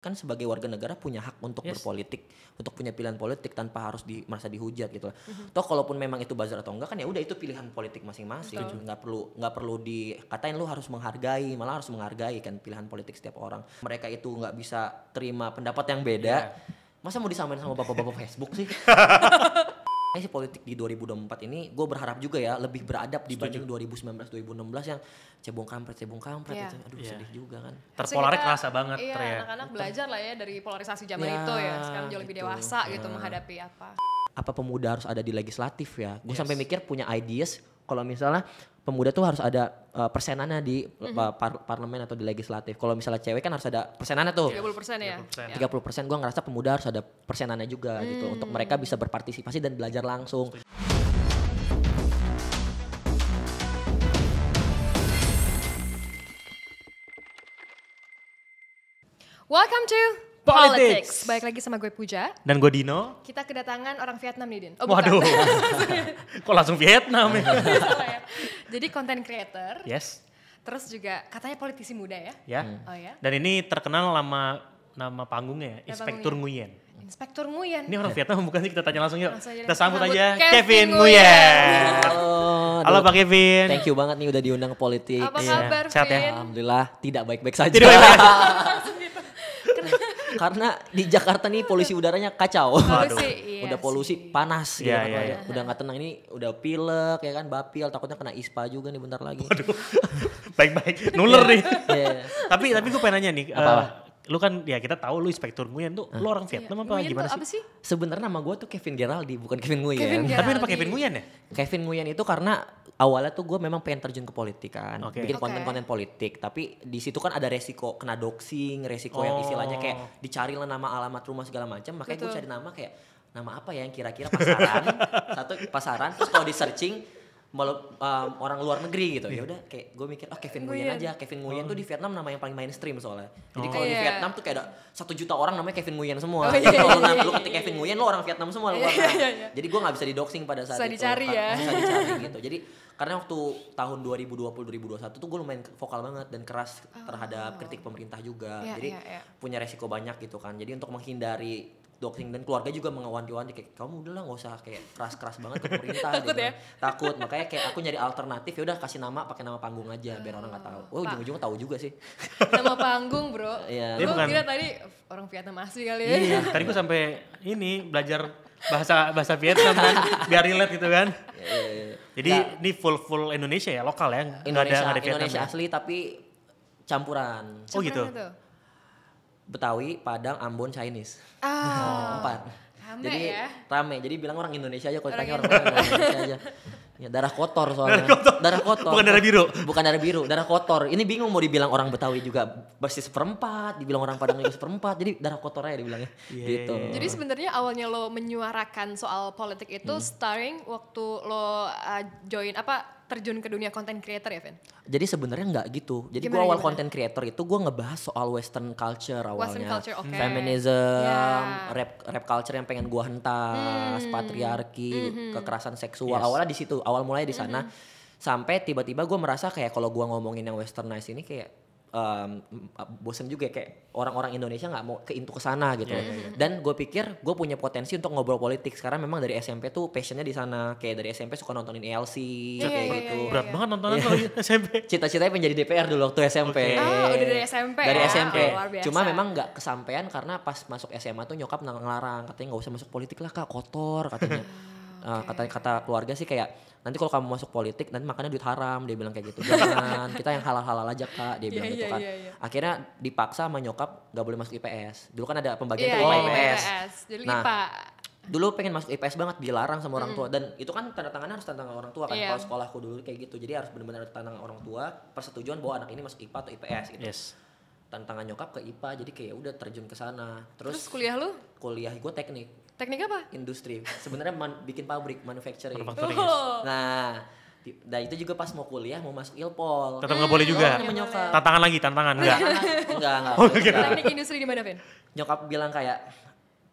kan sebagai warga negara punya hak untuk berpolitik, untuk punya pilihan politik tanpa harus merasa dihujat gitu lah. Toh kalaupun memang itu buzzer atau enggak kan ya udah itu pilihan politik masing-masing. Nggak perlu dikatain lu harus menghargai, malah harus menghargai kan pilihan politik setiap orang. Mereka itu nggak bisa terima pendapat yang beda. Masa mau disamain sama bapak-bapak Facebook sih? Sih politik di 2024 ini gue berharap juga ya lebih beradab dibanding 2019-2016 yang cebong kampret itu. Aduh sedih juga kan. Terpolarik kerasa banget. Iya, anak-anak belajar lah ya dari polarisasi zaman itu ya. Sekarang jauh lebih dewasa gitu menghadapi apa. Apa pemuda harus ada di legislatif ya? Gue sampai mikir punya ideas kalau misalnya pemuda tuh harus ada persenannya di parlemen atau di legislatif. Kalau misalnya cewek kan harus ada persenannya tuh. 30% ya. 30%. Gue ngerasa pemuda harus ada persenannya juga gitu untuk mereka bisa berpartisipasi dan belajar langsung. Welcome to Politics. Baik lagi sama gue Puja. Dan gue Dino. Kita kedatangan orang Vietnam nih, Din. Waduh. Kok langsung Vietnam ya? Ya. Jadi content creator. Yes. Terus juga katanya politisi muda ya. Ya. Oh ya. Dan ini terkenal nama panggungnya ya, Inspektur Nguyen. Inspektur Nguyen. Ini orang Vietnam bukan sih, kita tanya langsung yuk. Kita sambut Sambut aja Kevin Kevin Nguyen. Halo Aduh, Pak Kevin. Thank you banget nih udah diundang ke politik. Apa kabar, Sehat ya? Vin? Alhamdulillah tidak baik-baik saja. Tidak baik-baik. Karena di Jakarta nih polusi udaranya kacau. Iya Udah polusi panas gitu kan. Iya. Udah gak tenang, ini udah pilek ya kan, bapil, takutnya kena ISPA juga nih bentar lagi. Baik-baik. Nuler nih. Iya. Tapi gue pengen nanya nih. Apa? Lu kan ya kita tahu lu Inspektur Nguyen tuh. Lu orang Vietnam apa Nguyen gimana tuh sih? apa sih? Sebenarnya nama gue tuh Kevin Geraldi, bukan Kevin Nguyen. Kevin Tapi kenapa Kevin Nguyen ya? Kevin Nguyen itu karena awalnya tuh gue memang pengen terjun ke politik kan, bikin konten-konten politik. Tapi di situ kan ada resiko kena doxing, resiko yang istilahnya kayak dicari lah nama, alamat rumah segala macam. Makanya gue cari nama kayak nama apa ya yang kira-kira pasaran, pasaran. Terus kalau di searching orang luar negeri gitu, ya udah kayak gue mikir Kevin Nguyen aja. Kevin Nguyen tuh di Vietnam nama yang paling mainstream soalnya. Jadi kalau di Vietnam tuh kayak ada 1 juta orang namanya Kevin Nguyen semua. Jadi kalau lu ketik Kevin Nguyen lu orang Vietnam semua lu. Jadi gue nggak bisa di-doxing pada saat itu. Dicari ya. Bisa dicari gitu. Jadi karena waktu tahun 2020-2021 tuh gue lumayan vokal banget dan keras terhadap kritik pemerintah juga. Jadi punya resiko banyak gitu kan. Jadi untuk menghindari doxing dan keluarga juga mengawanti-wanti kayak kamu udahlah nggak usah kayak keras-keras banget ke pemerintah. Takut ya? Takut, makanya kayak aku nyari alternatif, ya udah kasih nama pakai nama panggung aja biar orang nggak tahu. Ujung-ujungnya tahu juga sih. Nama panggung bro. Iya. Lu kira tadi orang Vietnam asli kali ya? Iya. Tadi gue sampai ini belajar bahasa Vietnam kan biar relate gitu kan. Jadi ini full Indonesia ya, lokal ya? Indonesia, nggak ada Vietnam Indonesia ya? asli tapi campuran. Oh gitu? Betawi, Padang, Ambon, Chinese. 4. Rame Jadi ya? rame, jadi bilang orang Indonesia aja, kalau ditanya orang Indonesia aja. Ya, darah kotor soalnya. Darah kotor. Bukan darah biru? Bukan darah biru, darah kotor. Ini bingung mau dibilang orang Betawi juga bersih 1/4, dibilang orang Padang juga 1/4, jadi darah kotor aja dibilangnya. Gitu. Jadi sebenarnya awalnya lo menyuarakan soal politik itu starting waktu lo terjun ke dunia content creator ya, Vin? Jadi sebenarnya nggak gitu. Jadi gue awal content creator itu gue ngebahas soal western culture awalnya. Western culture, okay. Feminism, rap culture yang pengen gue hentas, patriarki, kekerasan seksual. Awalnya di situ, awal mulai di sana. Sampai tiba-tiba gue merasa kayak kalau gue ngomongin yang westernized ini kayak bosen juga kayak orang-orang Indonesia nggak mau keintu ke sana gitu. Dan gue pikir gue punya potensi untuk ngobrol politik. Sekarang memang dari SMP tuh passionnya di sana. Kayak dari SMP suka nontonin ELC kayak gitu. Berat banget nontonan lo SMP. Cita-citanya pengen jadi DPR dulu waktu SMP. Udah dari SMP. Dari SMP. Luar biasa. Cuma memang nggak kesampaian karena pas masuk SMA tuh nyokap ngelarang, katanya nggak usah masuk politik lah kak, kotor katanya. Kata keluarga sih kayak nanti kalau kamu masuk politik nanti makannya duit haram, dia bilang kayak gitu. Jangan, kita yang halal-halal aja kak, dia bilang gitu kan. Akhirnya dipaksa sama nyokap nggak boleh masuk IPS. Dulu kan ada pembagian tuh IPS. Jadi Nah, IPA. dulu pengen masuk IPS banget, dilarang sama orang tua. Dan itu kan tanda tangannya harus tanda tangan orang tua kan. Kalau sekolahku dulu kayak gitu. Jadi harus benar-benar tanda tangan orang tua, persetujuan bahwa anak ini masuk IPA atau IPS gitu. Tantangan nyokap ke IPA, jadi kayak udah terjun ke sana. Terus kuliah lu? Kuliah gue teknik. Teknik apa? Industri. Sebenarnya bikin pabrik, manufacturing. Nah, itu juga pas mau kuliah mau masuk Ilpol. tetap nggak boleh juga. Tantangan enggak? Enggak. Teknik industri di mana, Vin? Nyokap bilang kayak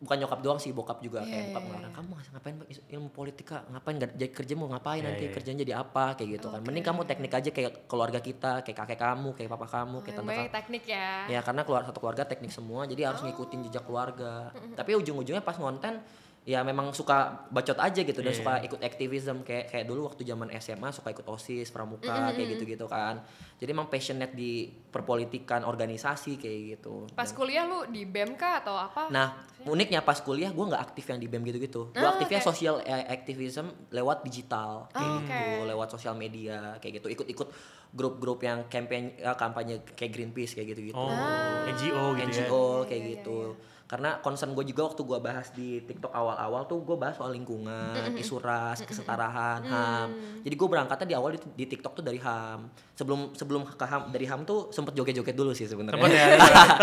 bukan nyokap doang sih, bokap juga kayak bokap ngelarang, kamu ngapain ilmu politika, ngapain gak jadi kerja, mau ngapain nanti kerjanya jadi apa kayak gitu kan. Mending kamu teknik aja kayak keluarga kita, kayak kakek kamu, kayak papa kamu, kayak tante kamu. Teknik ya. Ya karena satu keluarga teknik semua, jadi harus ngikutin jejak keluarga. Tapi ujung-ujungnya pas ngonten ya memang suka bacot aja gitu dan suka ikut aktivisme kayak dulu waktu zaman SMA suka ikut OSIS, pramuka kayak gitu-gitu kan. Jadi emang passionate di perpolitikan organisasi kayak gitu. Pas kuliah lu di BEM kah atau apa? Nah, uniknya pas kuliah gue nggak aktif yang di BEM gitu-gitu. Gue aktifnya social activism lewat digital kayak gitu, lewat sosial media kayak gitu. Ikut-ikut grup-grup yang kampanye kayak Greenpeace kayak gitu-gitu. NGO gitu NGO kayak gitu. Karena concern gue juga waktu gue bahas di TikTok awal-awal tuh gue bahas soal lingkungan, isu ras, kesetaraan, HAM. Jadi gue berangkatnya di awal di TikTok tuh dari HAM. Sebelum ke HAM, dari HAM tuh sempet joget-joget dulu sih sebenarnya.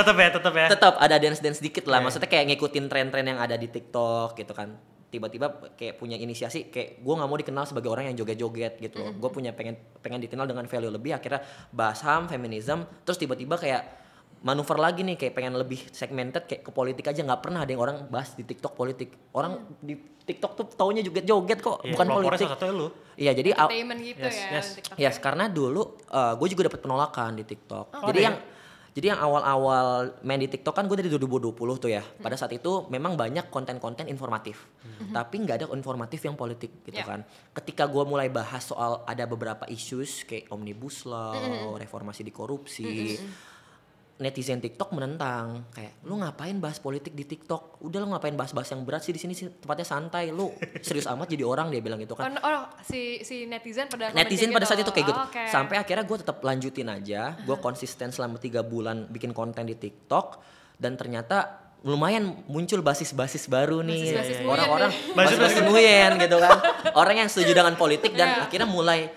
Tetap ya. Tetap ada dance-dance dikit lah. Maksudnya kayak ngikutin tren-tren yang ada di TikTok gitu kan. Tiba-tiba kayak punya inisiasi kayak gue nggak mau dikenal sebagai orang yang joget-joget gitu loh. Gue punya pengen dikenal dengan value lebih, akhirnya bahas HAM, feminism, terus tiba-tiba kayak manuver lagi nih kayak pengen lebih segmented kayak ke politik aja. Nggak pernah ada yang orang bahas di TikTok politik. Orang di TikTok tuh taunya joget-joget kok, bukan politik. Iya, jadi entertainment gitu Yes, karena dulu gue juga dapat penolakan di TikTok. Jadi yang awal-awal main di TikTok kan gue dari 2020 tuh ya. Pada saat itu memang banyak konten-konten informatif. Tapi nggak ada informatif yang politik gitu kan. Ketika gue mulai bahas soal ada beberapa issues kayak Omnibus Law, reformasi di korupsi, netizen TikTok menentang kayak lu ngapain bahas politik di TikTok, udah lu ngapain bahas-bahas yang berat sih di sini sih tempatnya santai, lu serius amat jadi orang, dia bilang gitu kan. Si netizen pada saat itu kayak gitu. Sampai akhirnya gue tetap lanjutin aja, gue konsisten selama 3 bulan bikin konten di TikTok dan ternyata lumayan muncul basis-basis baru nih, orang-orang basis-basis Nguyen gitu kan, orang yang setuju dengan politik dan akhirnya mulai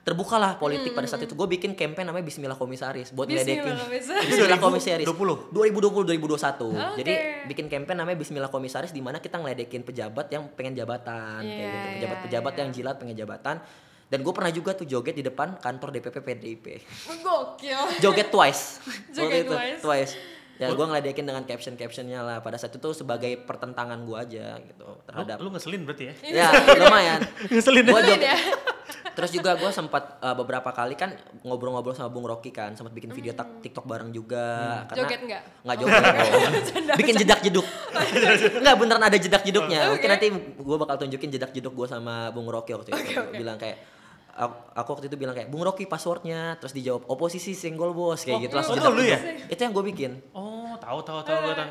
terbukalah politik. Pada saat itu gue bikin campaign namanya Bismillah Komisaris buat ngeledekin Bismillah Komisaris 2020-2021. Jadi bikin campaign namanya Bismillah Komisaris di mana kita ngeledekin pejabat yang pengen jabatan kayak gitu, pejabat-pejabat yang jilat pengen jabatan. Dan gue pernah juga tuh joget di depan kantor DPP PDIP. Gokil. Joget twice. Twice. Ya gue ngeledekin dengan caption-captionnya lah. Pada saat itu sebagai pertentangan gue aja gitu terhadap. Lu ngeselin berarti ya? Ya lumayan. Ngeselin gue joget. Terus juga gue sempat beberapa kali kan ngobrol-ngobrol sama Bung Rocky kan, sempat bikin video TikTok bareng juga. Karena joget nggak joget. Bikin jedak-jeduk. Nggak, beneran ada jedak-jeduknya. Mungkin nanti gue bakal tunjukin jedak-jeduk gue sama Bung Rocky waktu itu. Bilang kayak aku waktu itu bilang kayak Bung Rocky passwordnya, terus dijawab oposisi senggol bos kayak gitu langsung lu ya? Itu yang gue bikin. Tahu itu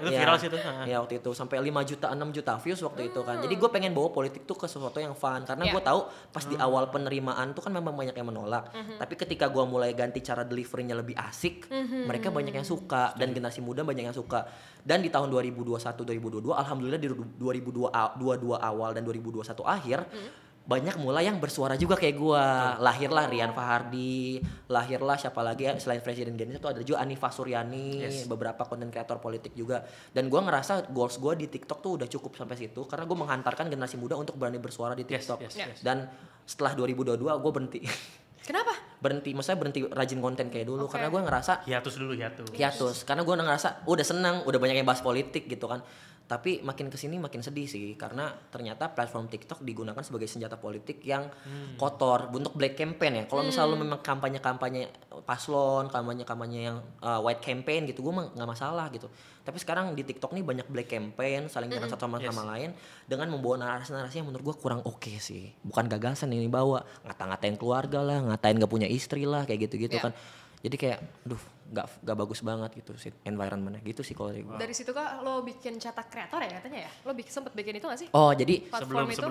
viral sih itu. Ya waktu itu sampai 5 juta 6 juta views waktu itu kan. Jadi gue pengen bawa politik tuh ke sesuatu yang fun karena gue tahu pas di awal penerimaan tuh kan memang banyak yang menolak. Tapi ketika gue mulai ganti cara deliverynya lebih asik, mereka banyak yang suka dan generasi muda banyak yang suka. Dan di tahun 2021 2022 alhamdulillah di 2022 awal dan 2021 akhir banyak mulai yang bersuara juga kayak gue. Lahirlah Rian Fahardi, lahirlah siapa lagi selain Presiden Genis itu ada juga Anifa Suryani, beberapa konten kreator politik juga. Dan gue ngerasa goals gue di TikTok tuh udah cukup sampai situ karena gue menghantarkan generasi muda untuk berani bersuara di TikTok. Dan setelah 2022 gue berhenti. Kenapa? Maksudnya berhenti rajin konten kayak dulu karena gue ngerasa hiatus. Karena gue ngerasa udah senang, udah banyak yang bahas politik gitu kan. Tapi makin kesini makin sedih sih karena ternyata platform TikTok digunakan sebagai senjata politik yang kotor untuk black campaign ya. Kalau misalnya lu memang kampanye paslon, kampanye yang white campaign gitu, gue mah nggak masalah gitu. Tapi sekarang di TikTok nih banyak black campaign, saling nyerang satu sama lain dengan membawa narasi-narasi yang menurut gue kurang oke sih. Bukan gagasan ini bawa, ngata-ngatain keluarga lah, ngatain gak punya istri lah kayak gitu-gitu kan. Jadi kayak, nggak bagus banget gitu sih environmentnya gitu sih kalau dari gue. Dari situ kak lo bikin cetak kreator ya katanya ya? Lo sempet bikin itu nggak sih? Oh jadi sebelum itu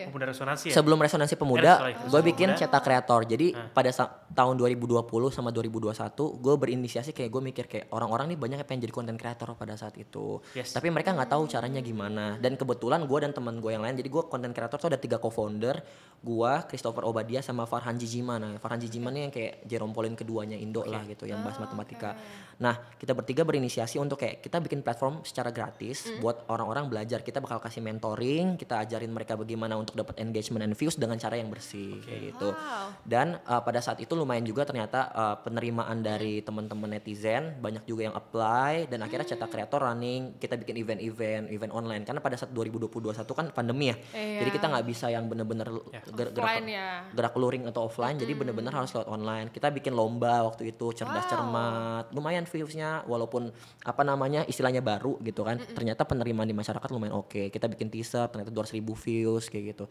ya? Pemuda Resonansi ya? Sebelum Resonansi Pemuda, gue bikin cetak kreator. Jadi pada tahun 2020 sama 2021 gue berinisiasi kayak gue mikir kayak orang-orang nih banyak yang pengen jadi konten kreator pada saat itu. Tapi mereka nggak tahu caranya gimana. Dan kebetulan gue dan teman gue yang lain, jadi gue konten kreator tuh ada 3 co-founder. Gue, Christopher Obadia sama Farhan Jijiman. Nah, Farhan Jijiman nih yang kayak Jerome Pauline keduanya Indo lah gitu, yang bahas matematika. Nah, kita bertiga berinisiasi untuk kayak kita bikin platform secara gratis buat orang-orang belajar. Kita bakal kasih mentoring, kita ajarin mereka bagaimana untuk dapat engagement and views dengan cara yang bersih kayak gitu. Dan pada saat itu lumayan juga ternyata penerimaan dari teman-teman netizen, banyak juga yang apply dan akhirnya Cetak Kreator running, kita bikin event online karena pada saat 2021 kan pandemi ya. Jadi kita nggak bisa yang bener-bener gerak luring atau offline, jadi bener-bener harus lewat online. Kita bikin lomba waktu itu, cerdas cermat, lumayan viewsnya walaupun istilahnya baru gitu kan, ternyata penerimaan di masyarakat lumayan oke. Kita bikin teaser ternyata 200.000 views kayak gitu.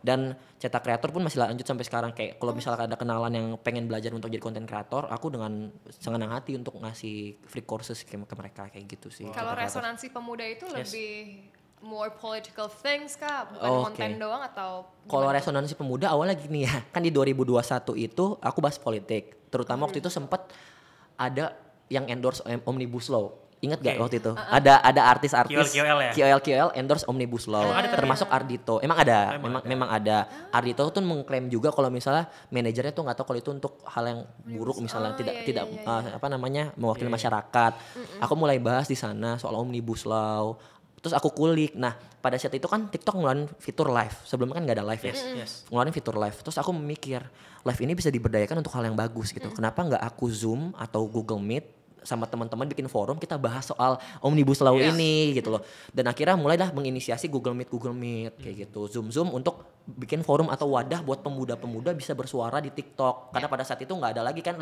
Dan Cetak Kreator pun masih lanjut sampai sekarang, kayak kalau misalnya ada kenalan yang pengen belajar untuk jadi konten kreator, aku dengan senang hati untuk ngasih free courses ke mereka kayak gitu sih. Kalau resonansi pemuda itu lebih more political things kah, bukan konten doang atau kalau resonansi pemuda awalnya gini ya, kan di 2021 itu aku bahas politik, terutama waktu itu sempat ada yang endorse Omnibus Law. Ingat gak waktu itu? Ada artis-artis KOL endorse Omnibus Law, termasuk Ardhito. Emang ada, memang ada. Ardhito tuh mengklaim juga kalau misalnya manajernya tuh nggak tahu kalau itu untuk hal yang buruk, misalnya tidak mewakili masyarakat. Aku mulai bahas di sana soal Omnibus Law. Terus aku kulik. Nah, pada saat itu kan TikTok ngeluarin fitur live. Sebelumnya kan nggak ada live ya. Ngeluarin fitur live. Terus aku memikir, live ini bisa diberdayakan untuk hal yang bagus gitu. Kenapa nggak aku Zoom atau Google Meet sama teman-teman bikin forum, kita bahas soal Omnibus Law ini gitu loh. Dan akhirnya mulailah menginisiasi Google Meet kayak gitu. Zoom untuk bikin forum atau wadah buat pemuda-pemuda bisa bersuara di TikTok. Karena pada saat itu nggak ada lagi kan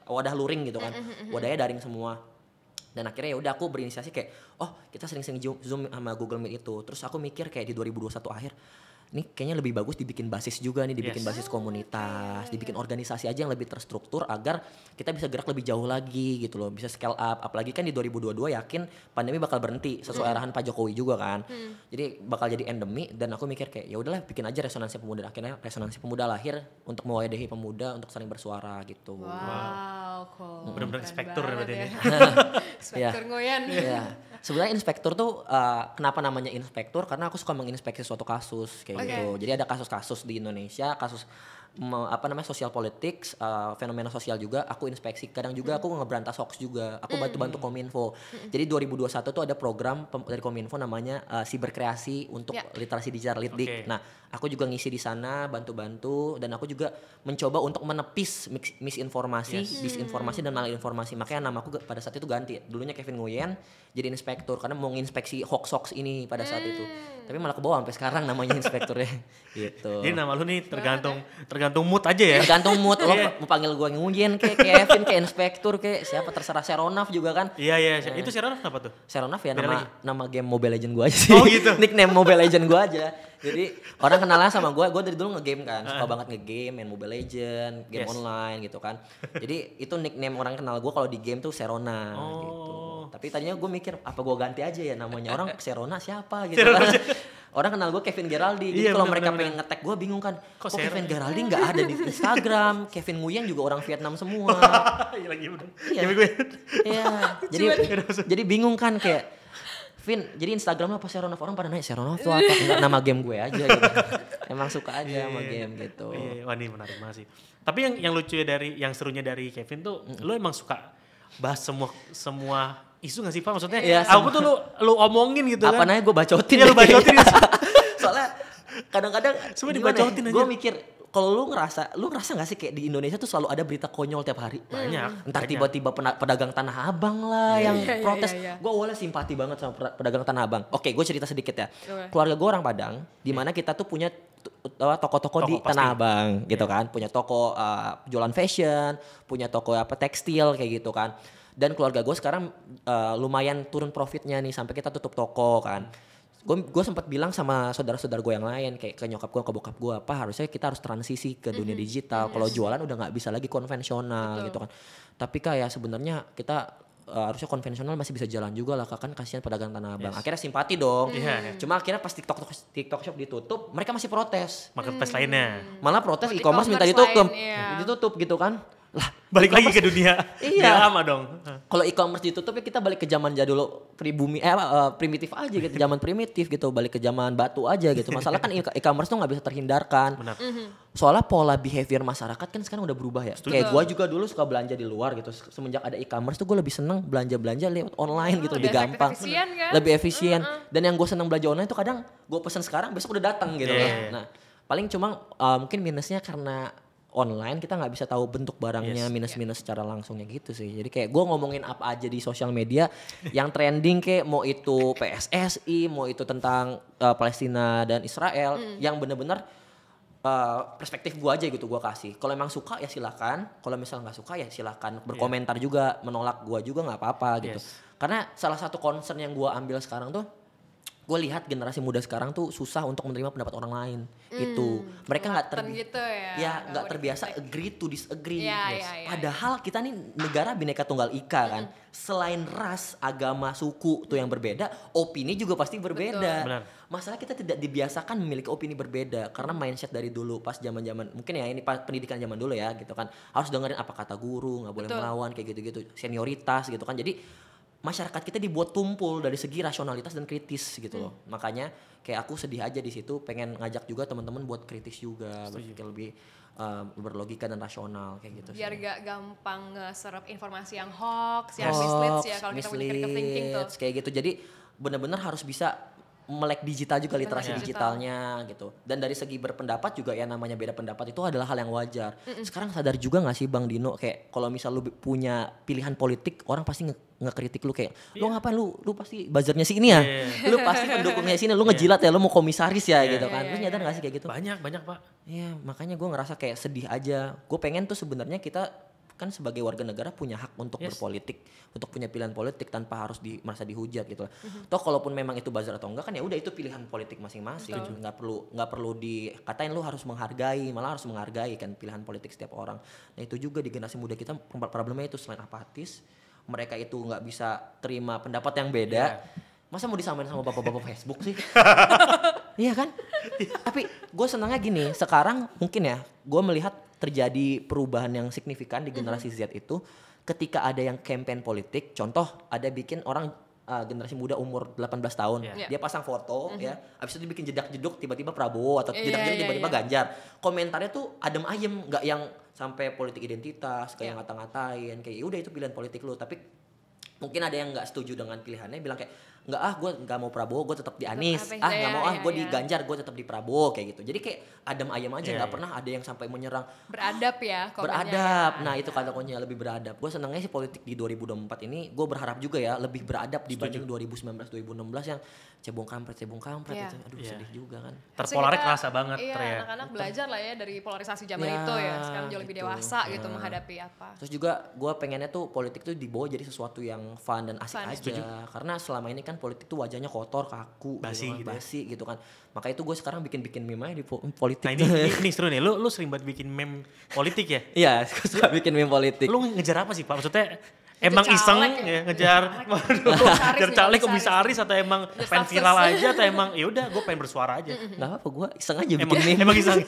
wadah luring gitu kan. Wadahnya daring semua. Dan akhirnya ya udah aku berinisiasi kayak, kita sering-sering Zoom sama Google Meet itu. Terus aku mikir kayak di 2021 akhir, ini kayaknya lebih bagus dibikin basis juga nih, dibikin basis komunitas, dibikin organisasi aja yang lebih terstruktur agar kita bisa gerak lebih jauh lagi gitu loh, bisa scale up. Apalagi kan di 2022 yakin pandemi bakal berhenti sesuai arahan Pak Jokowi juga kan. Jadi bakal jadi endemi, dan aku mikir kayak ya udahlah bikin aja Resonansi Pemuda. Akhirnya Resonansi Pemuda lahir untuk mewadahi pemuda untuk saling bersuara gitu. Wow, cool. Benar-benar inspektur berarti ya. Inspektur Ngoyan. Iya. Sebenarnya inspektur tuh kenapa namanya inspektur? Karena aku suka menginspeksi suatu kasus kayak gitu. Jadi ada kasus-kasus di Indonesia, kasus sosial politik, fenomena sosial juga aku inspeksi. Kadang juga aku ngeberantas hoax juga. Aku bantu-bantu Kominfo. Jadi 2021 tuh ada program dari Kominfo namanya Siberkreasi untuk literasi digital Litdik. Nah, aku juga ngisi di sana, bantu-bantu, dan aku juga mencoba untuk menepis misinformasi, disinformasi dan malinformasi. Makanya namaku pada saat itu ganti. Dulunya Kevin Nguyen jadi inspektur karena mau nginspeksi hoax ini pada saat itu. Tapi malah kebawa sampai sekarang namanya inspekturnya gitu. Jadi nama lu nih tergantung mood aja ya. Tergantung mood, lo mau panggil gue Nguyen kayak Kevin, kayak inspektur, kayak siapa terserah. Seronaf juga kan. Iya. Itu Seronaf apa tuh? Seronaf ya nama game Mobile Legend gue aja sih. Oh gitu. Nickname Mobile Legend gue aja. Jadi orang kenalnya sama gue dari dulu nge-game kan, suka banget nge-game, main Mobile Legend, game online gitu kan. Jadi itu nickname orang kenal gue kalau di game tuh Serona gitu. Tapi tadinya gue mikir apa gue ganti aja ya namanya, orang Serona siapa gitu kan. Orang kenal gue Kevin Geraldi. Jadi kalau mereka pengen nge-tag gue bingung kan. Kok Kevin Geraldi gak ada di Instagram. Kevin Nguyen juga orang Vietnam semua. Iya lagi bener. Iya. Jadi bingung kan kayak Vin, jadi Instagram apa Seronov? Orang pada nanya Seronov tuh apa? Enggak, nama game gue aja gitu. Emang suka aja sama game gitu. Iya, wah ini menarik banget sih. Tapi yang lucu yang serunya dari Kevin tuh, lu emang suka bahas semua isu gak sih Pak? Maksudnya aku tuh lu omongin gitu kan. Apa namanya gue bacotin. Iya lu bacotin. Soalnya kadang-kadang semua dibacotin aja. Gue mikir, kalau lu ngerasa gak sih kayak di Indonesia tuh selalu ada berita konyol tiap hari? Banyak. Entar tiba-tiba pedagang Tanah Abang lah yang protes. Gue awalnya simpati banget sama pedagang Tanah Abang. Oke, gue cerita sedikit ya. Keluarga gue orang Padang, di mana kita tuh punya toko-toko di Tanah Abang gitu kan. Punya toko jualan fashion, punya toko tekstil kayak gitu kan. Dan keluarga gue sekarang lumayan turun profitnya nih sampai kita tutup toko kan. Gue sempat bilang sama saudara-saudara gue yang lain, kayak ke nyokap gue, ke bokap gue, harusnya kita harus transisi ke dunia digital. Kalau jualan udah nggak bisa lagi konvensional gitu kan. Tapi kayak sebenarnya kita harusnya konvensional masih bisa jalan juga lah, kan kasihan pedagang Tanah Abang. Akhirnya simpati dong. Cuma akhirnya pas TikTok Shop ditutup, mereka masih protes. Marketplace lainnya. Malah protes e-commerce minta ditutup gitu kan. Lah, balik lagi ke dunia. Iya. Lama dong. Kalau e-commerce ditutup ya kita balik ke zaman jadul primitif aja gitu, zaman primitif gitu, balik ke zaman batu aja gitu. Masalah kan e-commerce tuh nggak bisa terhindarkan. Benar. Soalnya pola behavior masyarakat kan sekarang udah berubah ya. Setuju. Kayak gue juga dulu suka belanja di luar gitu. Semenjak ada e-commerce tuh gue lebih seneng belanja lewat online gitu, lebih gampang, kan? lebih efisien. Dan yang gue seneng belanja online tuh kadang gue pesen sekarang besok udah datang gitu. Nah paling cuma mungkin minusnya karena online kita nggak bisa tahu bentuk barangnya, minus-minus secara langsungnya gitu sih. Jadi kayak gue ngomongin apa aja di sosial media yang trending, kayak mau itu PSSI, mau itu tentang Palestina dan Israel, yang bener-bener perspektif gue aja gitu gue kasih. Kalau emang suka ya silakan, kalau misalnya nggak suka ya silakan berkomentar juga, menolak gue juga nggak apa-apa gitu. Karena salah satu concern yang gue ambil sekarang tuh, gue lihat generasi muda sekarang tuh susah untuk menerima pendapat orang lain. Itu mereka nggak gitu nggak terbiasa agree to disagree. Ya. Padahal kita nih negara Bhinneka Tunggal Ika kan. Selain ras, agama, suku tuh yang berbeda, opini juga pasti berbeda. Benar. Masalah kita tidak dibiasakan memiliki opini berbeda karena mindset dari dulu pas zaman-zaman mungkin ya ini pas pendidikan zaman dulu ya gitu kan, harus dengerin apa kata guru, nggak boleh melawan kayak gitu-gitu, senioritas gitu kan. Jadi masyarakat kita dibuat tumpul dari segi rasionalitas dan kritis gitu loh. Makanya kayak aku sedih aja di situ, pengen ngajak juga teman-teman buat kritis juga, berpikir lebih berlogika dan rasional kayak gitu. Biar gak gampang nge-serap informasi yang hoax, yang misleads ya kalau kita punya critical thinking tuh. Kayak gitu. Jadi benar-benar harus bisa melek digital juga, literasi digitalnya gitu. Dan dari segi berpendapat juga ya, namanya beda pendapat itu adalah hal yang wajar. Sekarang sadar juga gak sih Bang Dino, kayak kalau misal lu punya pilihan politik, orang pasti ngekritik lu kayak, lu ngapain lu pasti buzzernya si ini ya, lu pasti pendukungnya sini, lu ngejilat ya, lu mau komisaris ya gitu kan. Lu nyadar gak sih kayak gitu? Banyak Pak. Iya, makanya gue ngerasa kayak sedih aja. Gue pengen tuh sebenarnya kita kan sebagai warga negara punya hak untuk berpolitik, untuk punya pilihan politik tanpa harus merasa dihujat gitu lah. Toh kalaupun memang itu buzzer atau enggak kan ya udah itu pilihan politik masing-masing. Nggak perlu dikatain lu harus menghargai, malah harus menghargai kan pilihan politik setiap orang. Nah itu juga di generasi muda kita problemnya itu, selain apatis, mereka itu nggak bisa terima pendapat yang beda. Masa mau disamain sama bapak-bapak Facebook sih? Iya kan? Tapi gue senangnya gini, sekarang mungkin ya gue melihat terjadi perubahan yang signifikan di generasi Z itu ketika ada yang campaign politik. Contoh ada bikin orang generasi muda umur 18 tahun, dia pasang foto ya, abis itu dibikin jedak-jeduk tiba-tiba Prabowo atau jedak-jeduk tiba-tiba Ganjar. Komentarnya tuh adem ayem, nggak yang sampai politik identitas kayak ngata-ngatain, kayak udah itu pilihan politik lu. Tapi mungkin ada yang nggak setuju dengan pilihannya, bilang kayak nggak gue nggak mau Prabowo, gue tetap di Anies, nggak mau gue di Ganjar, gue tetap di Prabowo kayak gitu. Jadi kayak adem ayem aja, nggak pernah ada yang sampai menyerang. Beradab ya, beradab. Nah itu kata kuncinya, lebih beradab. Gue senangnya sih politik di 2024 ini, gue berharap juga ya lebih beradab dibanding 2019-2016 yang cebong kampret itu. Aduh sedih juga kan. Terpolarik kerasa banget. Iya, anak-anak belajar lah ya dari polarisasi zaman itu ya. Sekarang jauh lebih dewasa gitu menghadapi apa. Terus juga gue pengennya tuh politik tuh dibawa jadi sesuatu yang fun dan asik aja. Karena selama ini kan politik tuh wajahnya kotor, kaku, basi gitu kan. Maka itu gue sekarang bikin meme aja di politik. Nah ini seru nih, lu sering banget bikin meme politik ya? Iya, gue suka bikin meme politik. Lu ngejar apa sih Pak? Maksudnya emang iseng ya ngejar ngejar caleg komisaris atau emang pengen viral aja atau emang ya udah gue pengen bersuara aja. Nggak apa, gue iseng aja bikin meme. Emang iseng.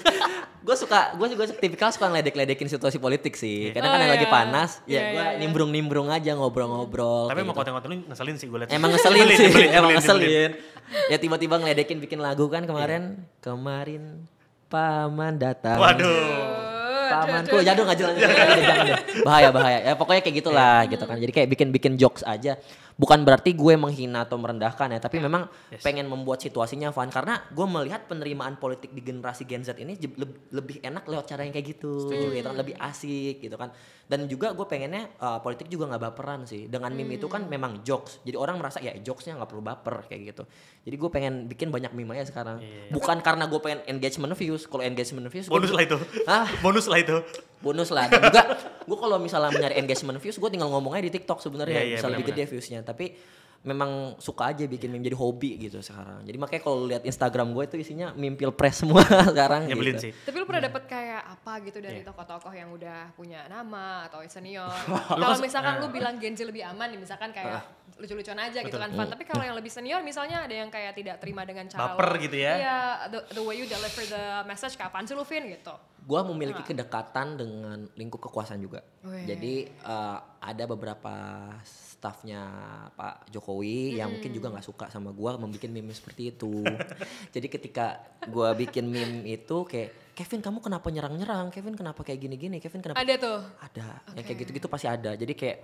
gue juga tipikal suka ngeledek-ledekin situasi politik sih. Karena kan yang lagi panas, ya gue nimbrung-nimbrung aja, ngobrol-ngobrol. Tapi emang konten-konten lu ngeselin sih gue liat. Emang ngeselin sih, emang ngeselin. Ya tiba-tiba ngeledekin bikin lagu kan kemarin paman datang. Waduh. Pamanku, jatuh nggak jelas, jangan deh. Bahaya. Ya pokoknya kayak gitulah gitu kan. Jadi kayak bikin jokes aja. Bukan berarti gue menghina atau merendahkan ya, tapi memang pengen membuat situasinya fun. Karena gue melihat penerimaan politik di generasi Gen Z ini lebih enak lewat cara yang kayak gitu. Gitu kan, lebih asik gitu kan. Dan juga gue pengennya politik juga nggak baperan sih. Dengan meme itu kan memang jokes. Jadi orang merasa ya jokesnya nggak perlu baper kayak gitu. Jadi gue pengen bikin banyak meme aja sekarang. Bukan karena gue pengen engagement views. Kalau engagement views bonus lah itu. Bonus lah. Dan juga gue kalau misalnya mencari engagement views, gue tinggal ngomongnya di TikTok sebenarnya bisa lebih gede viewsnya. Tapi memang suka aja bikin meme, jadi hobi gitu sekarang. Jadi makanya kalau lihat Instagram gue itu isinya meme pilpres semua sekarang. Nyebelin gitu. sih. Tapi lu pernah dapet kayak apa gitu dari tokoh-tokoh yang udah punya nama atau senior? Kalau misalkan lu bilang Gen Z lebih aman nih, misalkan kayak lucu-lucuan aja gitu kan fun. Tapi kalau yang lebih senior misalnya ada yang kayak tidak terima dengan cara baper gitu ya. Iya, the way you deliver the message, kapan sih lu Vin gitu. Gue memiliki kedekatan dengan lingkup kekuasaan juga. Jadi ada beberapa stafnya Pak Jokowi yang mungkin juga nggak suka sama gue membuat meme seperti itu. Jadi ketika gue bikin meme itu kayak, Kevin kamu kenapa nyerang-nyerang? Kevin kenapa kayak gini-gini? Kevin kenapa? Ada tuh? Ada, yang kayak gitu-gitu pasti ada. Jadi kayak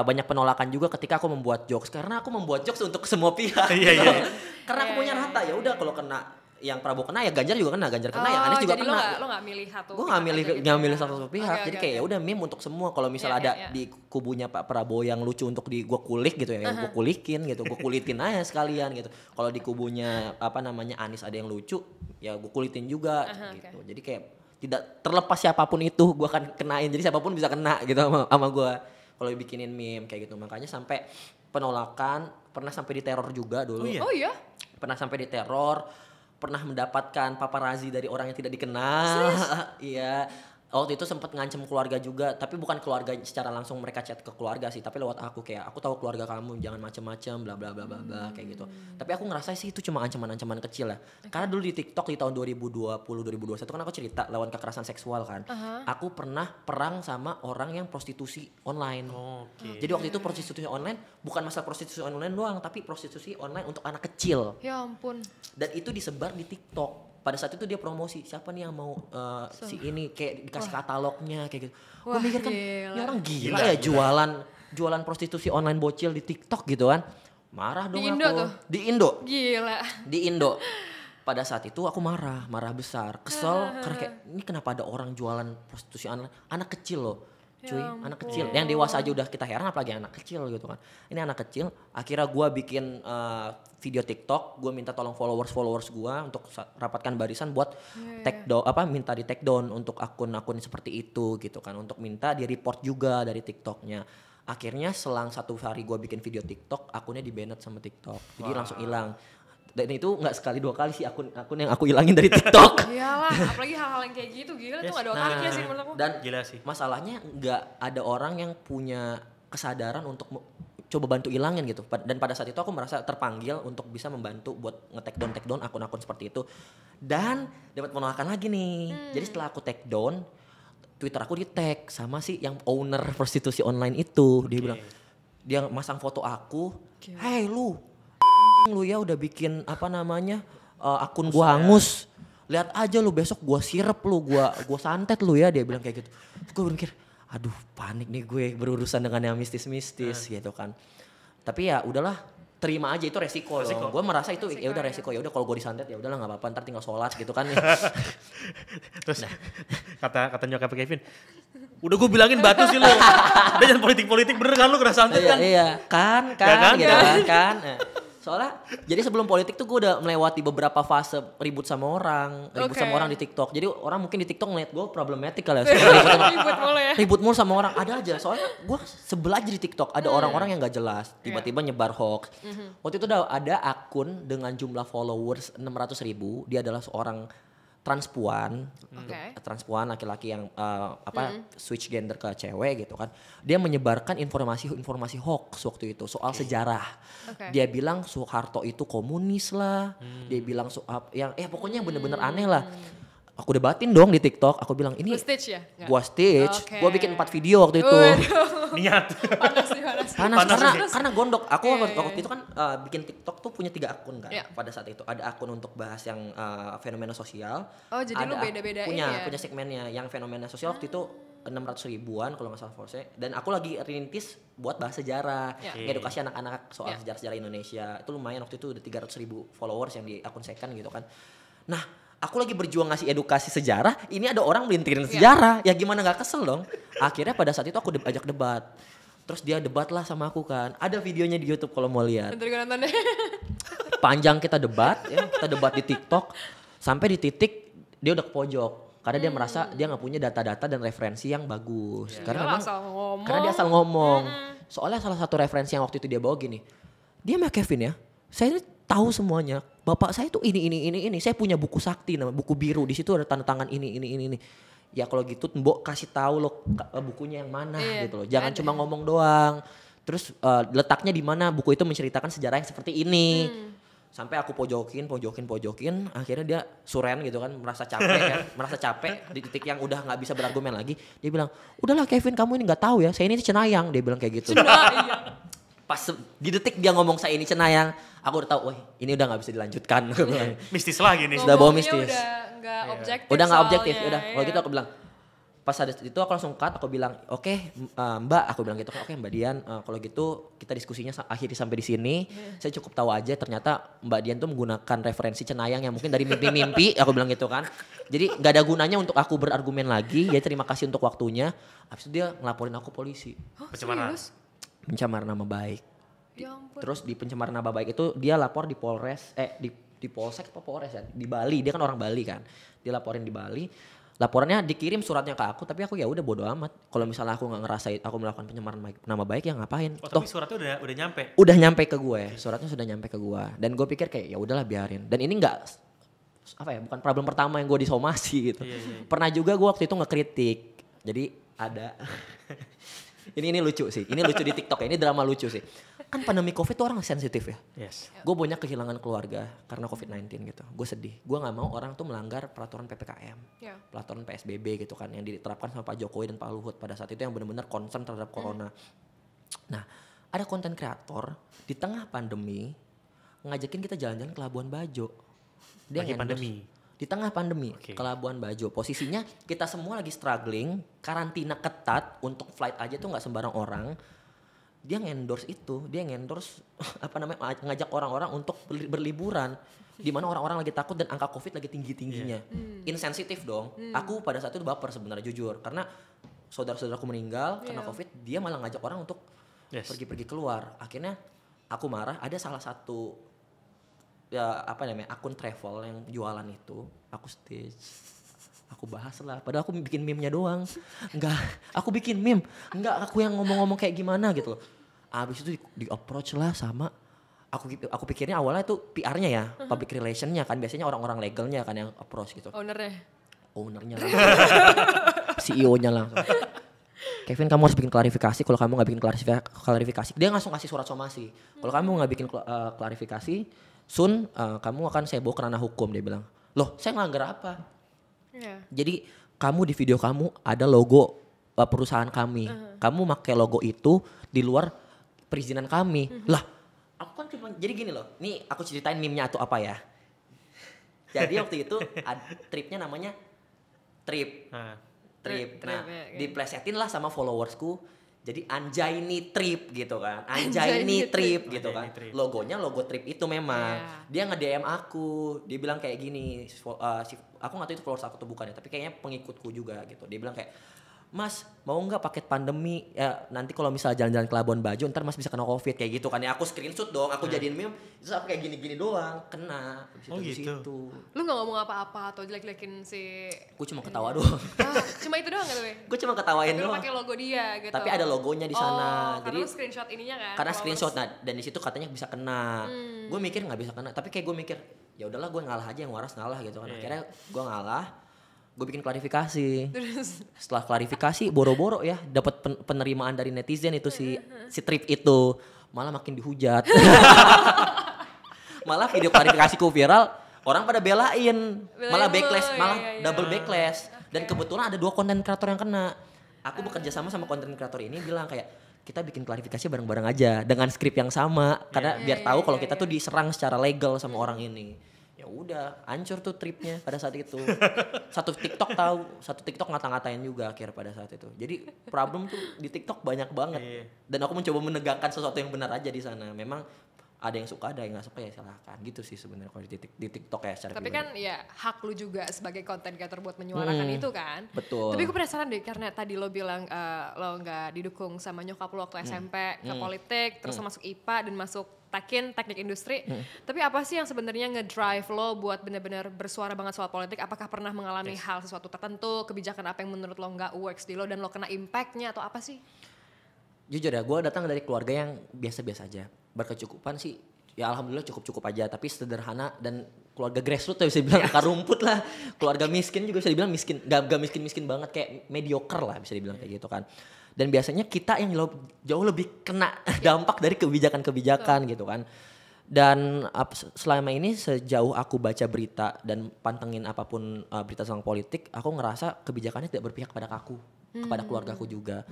banyak penolakan juga ketika aku membuat jokes. Karena aku membuat jokes untuk semua pihak. Iya. Karena aku punya rata, ya udah kalau kena yang Prabowo kena ya Ganjar juga kena, Ganjar kena ya Anies juga kena. Jadi lo gak milih satu. Gue nggak milih satu pihak. Jadi kayak ya udah meme untuk semua. Kalau misalnya ada di kubunya Pak Prabowo yang lucu untuk gue kulik gitu ya, gue kulikin gitu, gue kulitin aja sekalian gitu. Kalau di kubunya Anies ada yang lucu, ya gue kulitin juga gitu. Jadi kayak tidak terlepas siapapun itu gue akan kenain. Jadi siapapun bisa kena gitu sama gue kalau bikinin meme kayak gitu. Makanya sampai penolakan, pernah sampai diteror juga dulu. Oh iya? Pernah sampai diteror. Pernah mendapatkan paparazi dari orang yang tidak dikenal. Iya. Waktu itu sempat ngancem keluarga juga, tapi bukan keluarga secara langsung mereka chat ke keluarga sih, tapi lewat aku kayak aku tahu keluarga kamu jangan macem-macem bla bla bla bla bla kayak gitu. Tapi aku ngerasa sih itu cuma ancaman-ancaman kecil ya. Karena dulu di TikTok di tahun 2020 2021 kan aku cerita lawan kekerasan seksual kan. Aku pernah perang sama orang yang prostitusi online. Jadi waktu itu prostitusi online bukan masalah prostitusi online doang, tapi prostitusi online untuk anak kecil. Ya ampun. Dan itu disebar di TikTok. Pada saat itu dia promosi, siapa nih yang mau si ini kayak dikasih katalognya kayak gitu. Gue mikir kan, ini orang gila ya jualan prostitusi online bocil di TikTok gitu kan. Marah dong di Indo aku. Tuh? Di Indo. Gila. Di Indo. Pada saat itu aku marah besar, kesel karena kayak ini kenapa ada orang jualan prostitusi online, anak kecil loh. Cuy, anak kecil. Yang dewasa aja udah kita heran apalagi anak kecil gitu kan. Ini anak kecil, akhirnya gue bikin video TikTok, gue minta tolong followers gue untuk rapatkan barisan buat take down, minta di take down untuk akun-akun seperti itu gitu kan, untuk minta di report juga dari TikToknya. Akhirnya selang 1 hari gue bikin video TikTok, akunnya di banned sama TikTok, jadi langsung hilang. Dan itu nggak sekali 2 kali sih akun yang aku hilangin dari TikTok. Iyalah, apalagi hal-hal yang kayak gitu gila tuh gak ada otaknya sih menurut aku. Dan gila sih. Masalahnya nggak ada orang yang punya kesadaran untuk coba bantu ilangin gitu. Dan pada saat itu aku merasa terpanggil untuk bisa membantu buat nge-take down akun-akun seperti itu. Dan dapat penolakan lagi nih. Jadi setelah aku take down, Twitter aku di-tag sama si yang owner prostitusi online itu. Dia bilang, dia masang foto aku, "Hey lu ya udah bikin akun gua hangus. Lihat aja lu besok gua sirep lu, gua santet lu ya," dia bilang kayak gitu. Terus gue berpikir, aduh panik nih gue berurusan dengan yang mistis-mistis gitu kan. Tapi ya udahlah, terima aja itu resiko. Gue merasa itu ya udah resiko, ya udah kalau gue disantet ya udahlah nggak apa-apa, ntar tinggal sholat gitu kan. Terus kata nyokap Kevin, udah gue bilangin batu sih lu. Udah jangan politik-politik bener kan lu kena santet kan. Iya kan gitu kan. Soalnya jadi sebelum politik tuh gue udah melewati beberapa fase ribut sama orang di TikTok. Jadi orang mungkin di TikTok ngeliat gue problematik kali ya. Ribut mulu sama orang, ada aja. Soalnya gue sebel aja di TikTok ada orang-orang yang gak jelas tiba-tiba nyebar hoax. Waktu itu ada akun dengan jumlah followers 600.000. Dia adalah seorang transpuan laki-laki yang switch gender ke cewek gitu kan. Dia menyebarkan informasi hoax waktu itu soal sejarah. Dia bilang Soeharto itu komunis lah. Dia bilang pokoknya yang bener-bener aneh lah. Aku debatin dong di TikTok, aku bilang ini gua stage, gua bikin 4 video waktu itu. Niat. Panas karena gondok. Aku waktu itu kan bikin TikTok tuh punya 3 akun kan. Pada saat itu ada akun untuk bahas yang fenomena sosial. Oh, jadi lu beda-bedain punya segmennya yang fenomena sosial waktu itu 600 ribuan kalau nggak salah followersnya. Dan aku lagi rintis buat bahas sejarah, edukasi anak-anak soal sejarah-sejarah Indonesia. Itu lumayan waktu itu udah 300.000 followers yang di akun second gitu kan. Nah, aku lagi berjuang ngasih edukasi sejarah, ini ada orang melintirin sejarah, ya gimana gak kesel dong. Akhirnya pada saat itu aku ajak debat. Terus dia debat lah sama aku kan. Ada videonya di YouTube kalau mau lihat. Panjang kita debat di TikTok. Sampai di titik dia udah ke pojok. Karena dia merasa dia gak punya data-data dan referensi yang bagus. Karena dia asal ngomong. Soalnya salah satu referensi yang waktu itu dia bawa gini. Dia sama Kevin ya, saya ini tahu semuanya. Bapak saya tuh ini. Saya punya buku sakti namanya buku biru. Di situ ada tanda tangan ini. Ya kalau gitu Mbok kasih tahu lo bukunya yang mana gitu loh. Jangan cuma ngomong doang. Terus letaknya di mana buku itu menceritakan sejarah yang seperti ini. Sampai aku pojokin, akhirnya dia suren gitu kan, merasa capek di titik yang udah nggak bisa berargumen lagi. Dia bilang, udahlah Kevin, kamu ini nggak tahu ya, saya ini cenayang. Dia bilang kayak gitu. Pas di detik dia ngomong saya ini cenayang, aku udah tahu, wah ini udah nggak bisa dilanjutkan. Mistis lagi nih. Sudah bawa mistis. Udah nggak objektif. Udah, kalau gitu aku bilang. Pas ada itu aku langsung cut, aku bilang oke, Mbak, aku bilang gitu, oke Mbak Dian, kalau gitu kita diskusinya akhiri sampai di sini. Saya cukup tahu aja ternyata Mbak Dian tuh menggunakan referensi cenayang yang mungkin dari mimpi-mimpi, aku bilang gitu kan. Jadi nggak ada gunanya untuk aku berargumen lagi. Ya terima kasih untuk waktunya. Habis itu dia ngelaporin aku polisi. Pencemaran nama baik. Ya ampun. Terus di pencemaran nama baik itu dia lapor di Polres, di Polsek apa Polres ya, di Bali. Dia kan orang Bali kan. Dia laporin di Bali. Laporannya dikirim suratnya ke aku, tapi aku ya udah bodo amat. Kalau misalnya aku nggak ngerasain aku melakukan pencemaran nama baik ya ngapain? Tapi suratnya udah nyampe. Udah nyampe ke gue, suratnya sudah nyampe ke gue. Dan gue pikir kayak ya udahlah biarin. Dan ini nggak bukan problem pertama yang gue disomasi gitu. Iya. Pernah juga gue waktu itu ngekritik. Jadi ada ini lucu sih. Ini lucu di TikTok ya. Ini drama lucu sih. Kan pandemi Covid tuh orang sensitif ya. Yes. Gue banyak kehilangan keluarga karena Covid-19 gitu. Gue sedih. Gue gak mau orang tuh melanggar peraturan PPKM. Peraturan PSBB gitu kan. Yang diterapkan sama Pak Jokowi dan Pak Luhut pada saat itu yang benar-benar concern terhadap corona. Nah ada konten kreator di tengah pandemi ngajakin kita jalan-jalan ke Labuan Bajo. Dia lagi pandemi? Di tengah pandemi ke Labuan Bajo. Posisinya kita semua lagi struggling. Karantina ketat untuk flight aja tuh gak sembarang orang. Dia ngendorse itu, ngajak orang-orang untuk berliburan di mana orang-orang lagi takut dan angka Covid lagi tinggi-tingginya. Insensitif dong. Aku pada saat itu baper sebenarnya jujur karena saudara-saudaraku meninggal karena Covid, dia malah ngajak orang untuk pergi-pergi keluar. Akhirnya aku marah, ada salah satu akun travel yang jualan itu, aku stage. Aku bahas lah, padahal aku bikin meme-nya doang. Enggak, aku bikin meme. Enggak, aku yang ngomong-ngomong kayak gimana gitu loh. Abis itu di approach lah sama, aku pikirnya awalnya itu PR-nya ya, public relation-nya kan. Biasanya orang-orang legalnya kan yang approach gitu. Ownernya lah. CEO-nya langsung. Kevin, kamu harus bikin klarifikasi, kalau kamu gak bikin klarifikasi. Dia langsung kasih surat somasi. Kalau kamu gak bikin klarifikasi, soon kamu akan saya bawa ke ranah hukum, dia bilang. Loh, saya ngelanggar apa? Jadi kamu di video kamu ada logo perusahaan kami. Kamu pakai logo itu di luar perizinan kami. Lah, aku kan cuma jadi gini loh. Nih aku ceritain meme-nya atau apa ya. Jadi waktu itu tripnya namanya trip. Nah, diplesetin lah sama followersku. Jadi Anjaini Trip gitu kan. Anjaini Trip gitu kan. Logonya logo trip itu memang. Dia nge-DM aku. Dia bilang kayak gini. Aku gak tahu itu followers aku tuh bukan ya. Tapi kayaknya pengikutku juga gitu. Dia bilang kayak, Mas mau gak paket pandemi ya, nanti kalau misalnya jalan-jalan ke Labuan Bajo ntar Mas bisa kena Covid kayak gitu kan ya. Aku screenshot dong, aku jadiin meme. Terus aku kayak gini-gini doang, kena. Gitu. Lu gak ngomong apa-apa atau jelek-jelekin si... Gue cuma ketawa doang. Cuma itu doang gak tuh? Gue cuma ketawain doang. Tapi pakai logo dia gitu. Tapi ada logonya di sana. Jadi karena screenshot ininya kan. Karena screenshot, nah dan di situ katanya bisa kena. Gue mikir nggak bisa kena, tapi kayak gue mikir ya udahlah gue ngalah aja, yang waras ngalah gitu kan. Akhirnya gue ngalah. Gue bikin klarifikasi. Setelah klarifikasi boro-boro ya dapat penerimaan dari netizen itu si trip itu, malah makin dihujat. Malah video klarifikasiku viral, orang pada belain, malah backlash, double backlash. Dan kebetulan ada 2 konten kreator yang kena. Aku bekerja sama konten kreator ini bilang kayak kita bikin klarifikasi bareng-bareng aja dengan skrip yang sama karena biar tahu kalau kita tuh diserang secara legal sama orang ini. Ya udah, hancur tuh tripnya pada saat itu. Satu TikTok ngata-ngatain juga akhir pada saat itu. Jadi problem tuh di TikTok banyak banget. Dan aku mencoba menegakkan sesuatu yang benar aja di sana. Memang ada yang suka, ada yang nggak suka ya silahkan. Gitu sih sebenarnya kalau di TikTok ya secara tapi pribadi. Kan ya hak lu juga sebagai content creator buat menyuarakan itu kan. Betul. Tapi gue penasaran deh karena tadi lo bilang lo nggak didukung sama nyokap lo waktu SMP ke politik, terus masuk IPA dan masuk teknik industri. Tapi apa sih yang sebenarnya ngedrive lo buat benar-benar bersuara banget soal politik? Apakah pernah mengalami hal sesuatu tertentu, kebijakan apa yang menurut lo nggak works di lo dan lo kena impactnya atau apa sih? Jujur ya, gue datang dari keluarga yang biasa-biasa aja. Berkecukupan sih, ya alhamdulillah cukup-cukup aja. Tapi sederhana dan keluarga grassroots ya bisa dibilang akar rumput lah. Keluarga miskin juga bisa dibilang miskin, gak miskin-miskin banget, kayak mediocre lah bisa dibilang kayak gitu kan. Dan biasanya kita yang jauh lebih kena dampak dari kebijakan-kebijakan gitu kan. Dan selama ini sejauh aku baca berita dan pantengin apapun berita tentang politik, aku ngerasa kebijakannya tidak berpihak pada aku, kepada keluarga aku juga.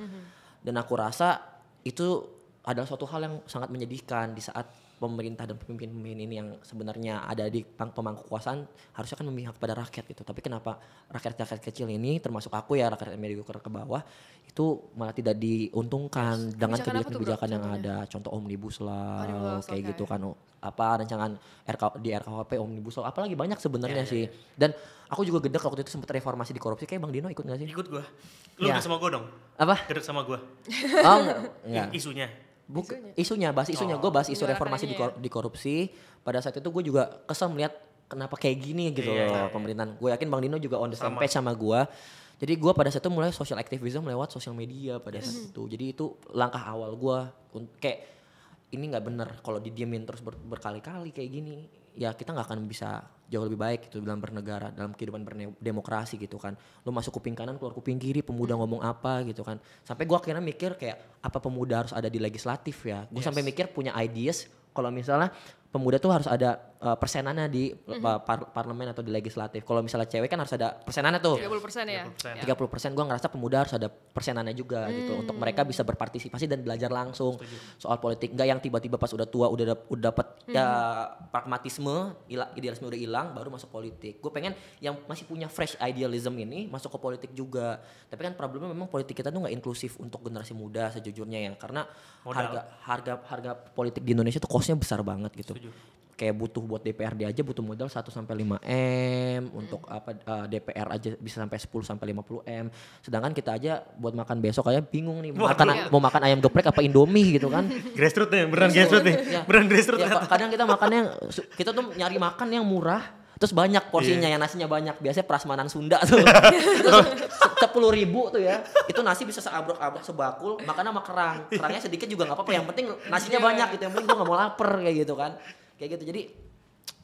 Dan aku rasa itu adalah suatu hal yang sangat menyedihkan di saat pemerintah dan pemimpin-pemimpin ini yang sebenarnya ada di pemangku kekuasaan harusnya kan memihak pada rakyat gitu. Tapi kenapa rakyat-rakyat kecil ini, termasuk aku ya, rakyat mediocre ke bawah, itu malah tidak diuntungkan dengan kebijakan-kebijakan yang ada. Contoh omnibus law kayak gitu kan, rancangan di RKUHP omnibus law, apalagi banyak sebenarnya sih. Dan aku juga gedek waktu itu sempat reformasi di korupsi. Kayak Bang Dino ikut gak sih? Ikut gue. Lu gedek sama gue dong? Apa? Gedek sama gue. Oh enggak. Isunya. Bahas isunya, gue bahas isu reformasi di korupsi. Pada saat itu gue juga kesel melihat kenapa kayak gini gitu loh pemerintahan. Gue yakin Bang Dino juga on the same page sama gue. Jadi gue pada saat itu mulai social activism lewat sosial media pada saat itu. Jadi itu langkah awal gue kayak ini nggak bener kalau didiemin terus berkali-kali kayak gini. Ya kita nggak akan bisa jauh lebih baik gitu dalam bernegara, dalam kehidupan berdemokrasi gitu kan. Lu masuk kuping kanan keluar kuping kiri, pemuda ngomong apa gitu kan. Sampai gue akhirnya mikir kayak apa pemuda harus ada di legislatif ya. Gue sampai mikir punya ideas kalau misalnya pemuda tuh harus ada persenannya di parlemen atau di legislatif. Kalau misalnya cewek kan harus ada persenannya tuh. 30% ya. 30%. Gue ngerasa pemuda harus ada persenannya juga gitu untuk mereka bisa berpartisipasi dan belajar langsung soal politik. Enggak yang tiba-tiba pas udah tua udah dapat ya pragmatisme, idealisme udah hilang baru masuk politik. Gue pengen yang masih punya fresh idealism ini masuk ke politik juga. Tapi kan problemnya memang politik kita tuh nggak inklusif untuk generasi muda sejujurnya ya, karena harga politik di Indonesia tuh costnya besar banget gitu. Kayak butuh buat DPRD aja butuh modal 1 sampai 5 M, untuk DPR aja bisa sampai 10 sampai 50 M. Sedangkan kita aja buat makan besok aja bingung nih mau makan ayam geprek apa Indomie gitu kan. Grassroots nih, beneran grassroots nih. Beneran grassroots. Ya, kadang kita makannya kita tuh nyari makan yang murah terus banyak porsinya yang nasinya banyak. Biasanya prasmanan Sunda tuh. Itu 10.000 tuh ya. Itu nasi bisa seabrok-abrok sebakul, makan sama kerang. Kerangnya sedikit juga enggak apa-apa, yang penting nasinya banyak gitu. Yang penting gua enggak mau lapar kayak gitu kan. Kayak gitu. Jadi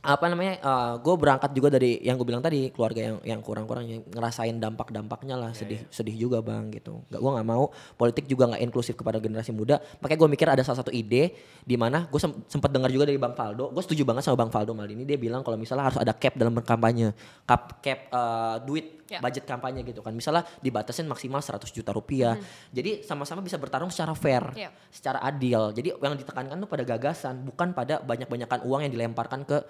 gue berangkat juga dari yang gue bilang tadi, keluarga yang kurang-kurang yang ngerasain dampak-dampaknya lah, sedih juga bang gitu. Gue nggak mau politik juga nggak inklusif kepada generasi muda. Makanya gue mikir ada salah satu ide di mana gue sempat dengar juga dari Bang Faldo. Gue setuju banget sama Bang Faldo Maldini. Dia bilang kalau misalnya harus ada cap dalam berkampanye, cap duit budget kampanye gitu kan. Misalnya dibatasin maksimal 100 juta rupiah. Jadi sama-sama bisa bertarung secara fair, secara adil. Jadi yang ditekankan tuh pada gagasan, bukan pada banyak-banyakan uang yang dilemparkan ke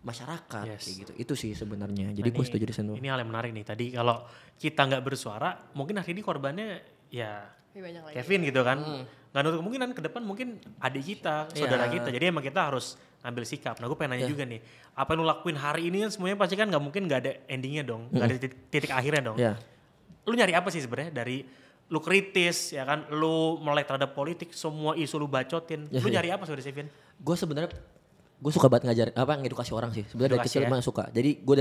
masyarakat kayak gitu. Itu sih sebenarnya. Jadi gue setuju di sana. Ini hal yang menarik nih. Tadi kalau kita nggak bersuara, mungkin akhirnya korbannya ya Kevin gitu kan. Nggak nutup kemungkinan ke depan mungkin adik kita, saudara kita. Jadi emang kita harus ambil sikap. Nah gue pengen nanya juga nih, apa yang lu lakuin hari ini kan semuanya pasti kan nggak mungkin nggak ada endingnya dong, nggak ada titik akhirnya dong. Lu nyari apa sih sebenarnya dari lu kritis ya kan, lu melek terhadap politik, semua isu lu bacotin. Lu nyari apa sebenarnya Kevin? Gue suka banget ngedukasi orang sih. Sebenarnya dari kecil gue suka. Jadi gue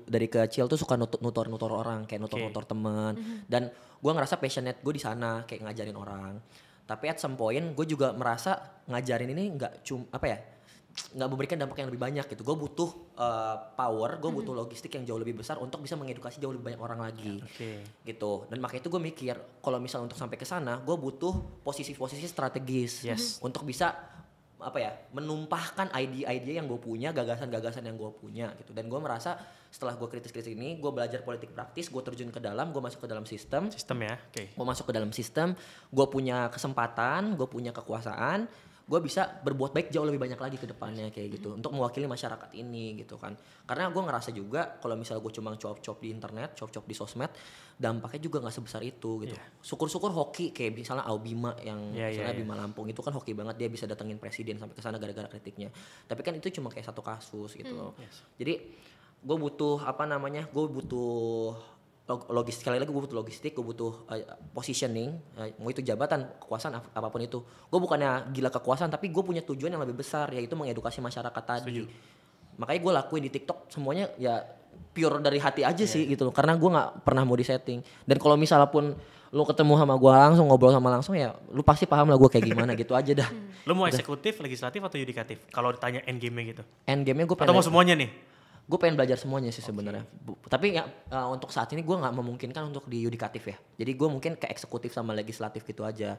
dari kecil tuh suka nutor orang, kayak nutor teman. Dan gue ngerasa passionate gue di sana, kayak ngajarin orang. Tapi at some point gue juga merasa ngajarin ini nggak memberikan dampak yang lebih banyak gitu. Gue butuh power, gue butuh logistik yang jauh lebih besar untuk bisa mengedukasi jauh lebih banyak orang lagi. Gitu. Dan makanya itu gue mikir kalau misalnya untuk sampai ke sana, gue butuh posisi-posisi strategis untuk bisa menumpahkan ide-ide yang gue punya, gagasan-gagasan yang gue punya gitu. Dan gue merasa setelah gue kritis ini, gue belajar politik praktis, gue terjun ke dalam, gue masuk ke dalam sistem ya, gue masuk ke dalam sistem, gue punya kesempatan, gue punya kekuasaan, gue bisa berbuat baik jauh lebih banyak lagi ke depannya kayak gitu, untuk mewakili masyarakat ini gitu kan. Karena gue ngerasa juga kalau misalnya gue cuma cuap-cuap di internet, cuap-cuap di sosmed, dampaknya juga nggak sebesar itu gitu. Syukur-syukur hoki kayak misalnya Aubima yang misalnya Bima Lampung itu kan hoki banget, dia bisa datengin presiden sampai ke sana gara-gara kritiknya. Tapi kan itu cuma kayak satu kasus gitu loh. Jadi gue butuh logistik, sekali lagi gue butuh logistik, gue butuh positioning, mau itu jabatan, kekuasaan, apapun itu. Gue bukannya gila kekuasaan, tapi gue punya tujuan yang lebih besar, yaitu mengedukasi masyarakat tadi. Makanya gue lakuin di TikTok semuanya ya pure dari hati aja sih gitu loh, karena gue nggak pernah mau disetting. Dan kalau misalnya pun lu ketemu sama gue langsung, ngobrol sama langsung, ya lu pasti paham lah gue kayak gimana gitu aja dah. Lu mau eksekutif, legislatif atau yudikatif? Kalau ditanya endgame-nya gitu. Endgame-nya gue pengen. Atau mau semuanya nih? Gue pengen belajar semuanya sih sebenarnya. Tapi ya untuk saat ini gue nggak memungkinkan untuk di yudikatif ya. Jadi gue mungkin ke eksekutif sama legislatif gitu aja.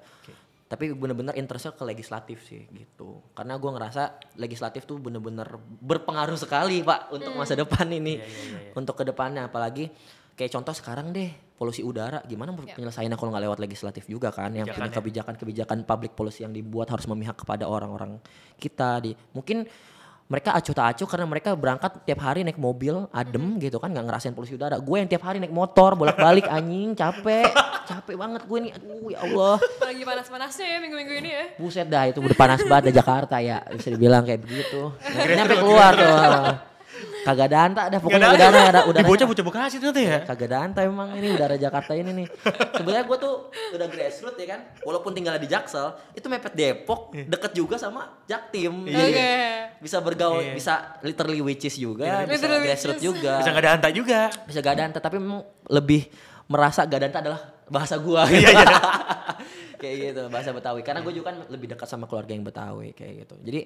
Tapi bener-bener interestnya ke legislatif sih gitu. Karena gue ngerasa legislatif tuh bener-bener berpengaruh sekali Pak untuk masa depan ini. Untuk kedepannya apalagi kayak contoh sekarang deh polusi udara gimana penyelesaiannya kalau nggak lewat legislatif juga kan. Yang punya kebijakan public policy yang dibuat harus memihak kepada orang-orang kita. Mungkin mereka acuh tak acuh karena mereka berangkat tiap hari naik mobil adem gitu kan, nggak ngerasain polusi udara. Gue yang tiap hari naik motor bolak-balik anjing capek banget gue nih, aduh ya Allah. Lagi panas-panasnya ya minggu-minggu ini ya. Buset dah itu udah panas banget di Jakarta ya, bisa dibilang kayak begitu. Nyampe keluar tuh. Kagak ada anta dah pokoknya udara. Di bocah-bocah Bekasi tuh ya. Kagak ada anta emang ini udara Jakarta ini nih. Sebenarnya gue tuh udah grassroots ya kan. Walaupun tinggal di Jaksel, itu mepet Depok, deket juga sama Jaktim. Jadi bisa bergaul, bisa literally witches juga, bisa grassroots juga. Bisa gak ada anta juga. Bisa gak ada anta tapi memang lebih merasa gak ada anta adalah bahasa gua. Kayak gitu, bahasa Betawi. Karena gue juga kan lebih dekat sama keluarga yang Betawi kayak gitu. Jadi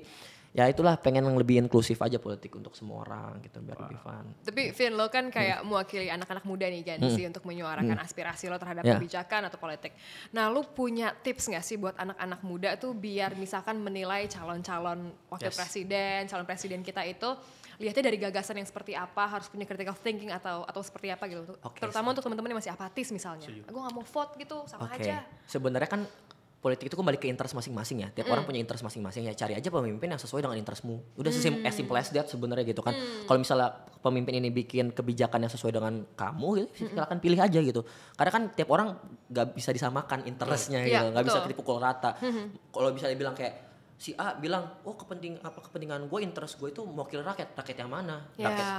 ya itulah pengen yang lebih inklusif aja politik untuk semua orang gitu biar lebih fun. Tapi Vin lo kan kayak mewakili anak-anak muda nih Gen Z untuk menyuarakan aspirasi lo terhadap kebijakan atau politik. Nah lo punya tips gak sih buat anak-anak muda tuh biar misalkan menilai calon-calon wakil presiden, calon presiden kita itu lihatnya dari gagasan yang seperti apa, harus punya critical thinking atau seperti apa gitu. Terutama untuk teman-teman yang masih apatis misalnya. Gue gak mau vote gitu, sama aja. Sebenarnya kan politik itu kembali ke interest masing-masing ya. Tiap orang punya interest masing-masing ya. Cari aja pemimpin yang sesuai dengan interestmu. Udah as simple as that sebenarnya gitu kan. Kalau misalnya pemimpin ini bikin kebijakan yang sesuai dengan kamu gitu, silakan pilih aja gitu. Karena kan tiap orang gak bisa disamakan interestnya gitu. Gak bisa dipukul rata. Kalau bisa dibilang kayak si A bilang, oh kepentingan gue, interest gue itu mewakili rakyat yang mana?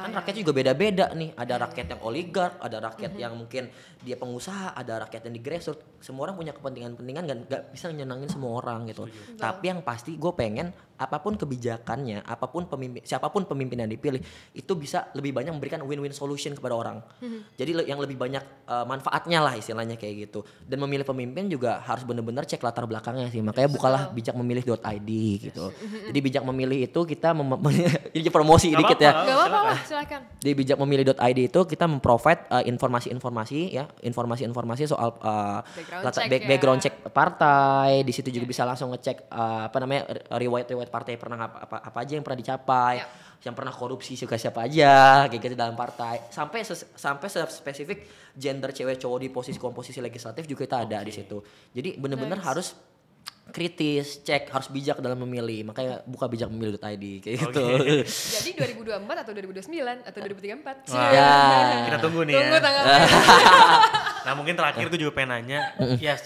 Rakyat juga beda-beda nih. Ada rakyat yang oligark, ada rakyat yang mungkin dia pengusaha, ada rakyat yang di grassroots. Semua orang punya kepentingan dan gak bisa nyenangin semua orang gitu. Tapi yang pasti gue pengen apapun kebijakannya, siapapun pemimpin yang dipilih itu bisa lebih banyak memberikan win-win solution kepada orang. Jadi yang lebih banyak manfaatnya lah istilahnya kayak gitu. Dan memilih pemimpin juga harus benar-benar cek latar belakangnya sih. Makanya bukalah bijakmemilih.id gitu. Jadi bijak memilih itu kita ini promosi dikit ya. Gak apa-apa, silakan. Di bijakmemilih.id itu kita memprovide informasi-informasi soal background check partai. Di situ juga bisa langsung ngecek riwayat partai pernah apa aja yang pernah dicapai, yang pernah korupsi juga siapa aja kayak gitu dalam partai. Sampai spesifik gender cewek cowok di komposisi legislatif juga kita ada di situ. Jadi benar-benar harus kritis, cek, harus bijak dalam memilih. Makanya buka bijakmemilih.id kayak gitu. Jadi 2024 atau 2029 atau 2034? Kita tunggu nih. Tunggu tanggalnya. Nah mungkin terakhir gue juga pengen nanya, ya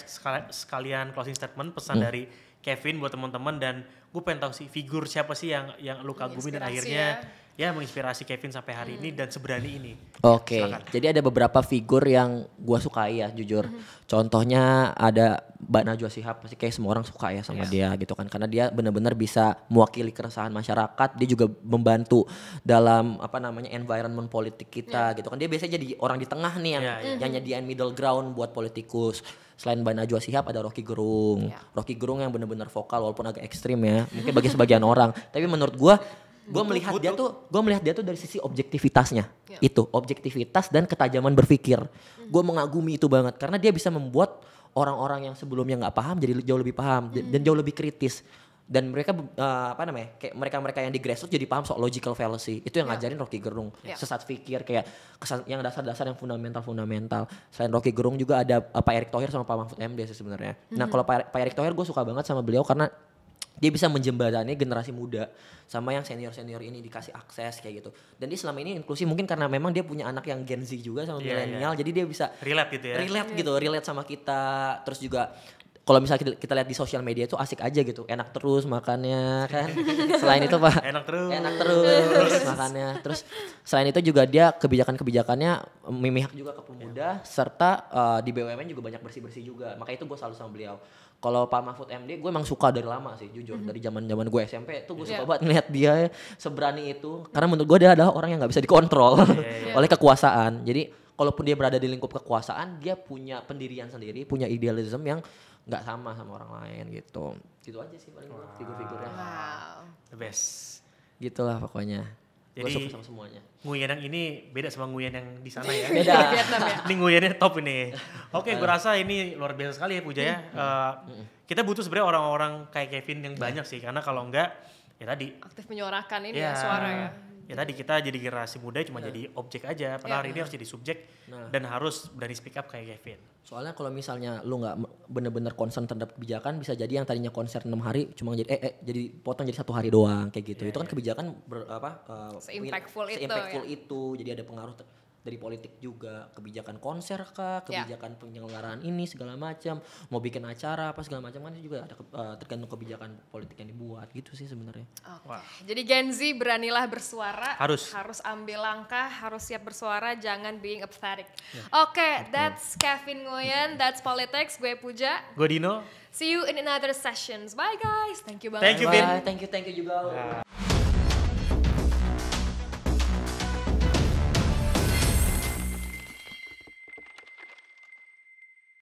sekalian closing statement pesan dari Kevin buat teman-teman, dan gue pengen tahu sih figur siapa sih yang lu kagumi dan akhirnya ya menginspirasi Kevin sampai hari ini dan seberani ini. Oke. Jadi ada beberapa figur yang gue sukai ya jujur. Contohnya ada Mbak Najwa Shihab, pasti kayak semua orang suka ya sama dia gitu kan, karena dia benar-benar bisa mewakili keresahan masyarakat. Dia juga membantu dalam environment politik kita gitu kan. Dia biasanya jadi orang di tengah nih yang nyediain middle ground buat politikus. Selain Mbak Najwa Shihab ada Rocky Gerung. Rocky Gerung yang benar-benar vokal walaupun agak ekstrim ya, mungkin bagi sebagian orang. Tapi menurut gue melihat dia tuh dari sisi objektivitasnya. Itu objektivitas dan ketajaman berpikir. Gue mengagumi itu banget karena dia bisa membuat orang-orang yang sebelumnya nggak paham jadi jauh lebih paham dan jauh lebih kritis. Dan mereka kayak mereka yang di grassroots jadi paham soal logical fallacy. Itu yang ngajarin Rocky Gerung. Sesat pikir kayak yang dasar-dasar yang fundamental. Selain Rocky Gerung juga ada Pak Erick Thohir sama Pak Mahfud MD sih sebenarnya. Nah, kalau Pak Erick Thohir gue suka banget sama beliau karena dia bisa menjembatani generasi muda sama yang senior-senior ini dikasih akses kayak gitu. Dan dia selama ini inklusif mungkin karena memang dia punya anak yang Gen Z juga sama milenial. Jadi dia bisa relate gitu ya. Relate sama kita. Terus juga kalau misalnya kita lihat di sosial media itu asik aja gitu, enak terus makannya kan. Selain itu Pak, enak terus makannya. Terus selain itu juga dia kebijakannya memihak juga ke pemuda, serta di BUMN juga banyak bersih-bersih juga. Makanya itu gue selalu sama beliau. Kalau Pak Mahfud MD gue emang suka dari lama sih jujur, dari zaman gue SMP tuh gue suka banget ngeliat dia seberani itu. Karena menurut gue dia adalah orang yang nggak bisa dikontrol oleh kekuasaan. Jadi kalaupun dia berada di lingkup kekuasaan, dia punya pendirian sendiri, punya idealisme yang nggak sama orang lain gitu. Gitu aja sih paling figur-figurnya. Wow. The best. Gitulah pokoknya. Jadi gue suka sama semuanya. Nguyen yang ini beda sama Nguyen yang di sana ya. Beda. Ini Nguyennya top ini. Oke, gue rasa ini luar biasa sekali ya Puja ya. Kita butuh sebenarnya orang-orang kayak Kevin yang banyak sih, karena kalau enggak ya tadi aktif menyuarakan ini ya suara ya. Ya tadi kita jadi generasi muda cuma jadi objek aja, padahal hari ini harus jadi subjek dan harus berani speak up kayak Kevin. Soalnya kalau misalnya lu nggak bener-bener concern terhadap kebijakan, bisa jadi yang tadinya konser 6 hari cuma jadi potong jadi 1 hari doang kayak gitu. Itu kan kebijakan se-impactful itu, jadi ada pengaruh dari politik juga, kebijakan konser kah, kebijakan penyelenggaraan ini segala macam, mau bikin acara apa segala macam kan juga ada tergantung kebijakan politik yang dibuat gitu sih sebenarnya. Jadi Gen Z beranilah bersuara, harus ambil langkah, harus siap bersuara, jangan being apathetic. Oke, that's Kevin Nguyen, that's Politics. Gue Puja, gue Dino. See you in another sessions. Bye guys, thank you banget. Thank you Vin. Thank you juga.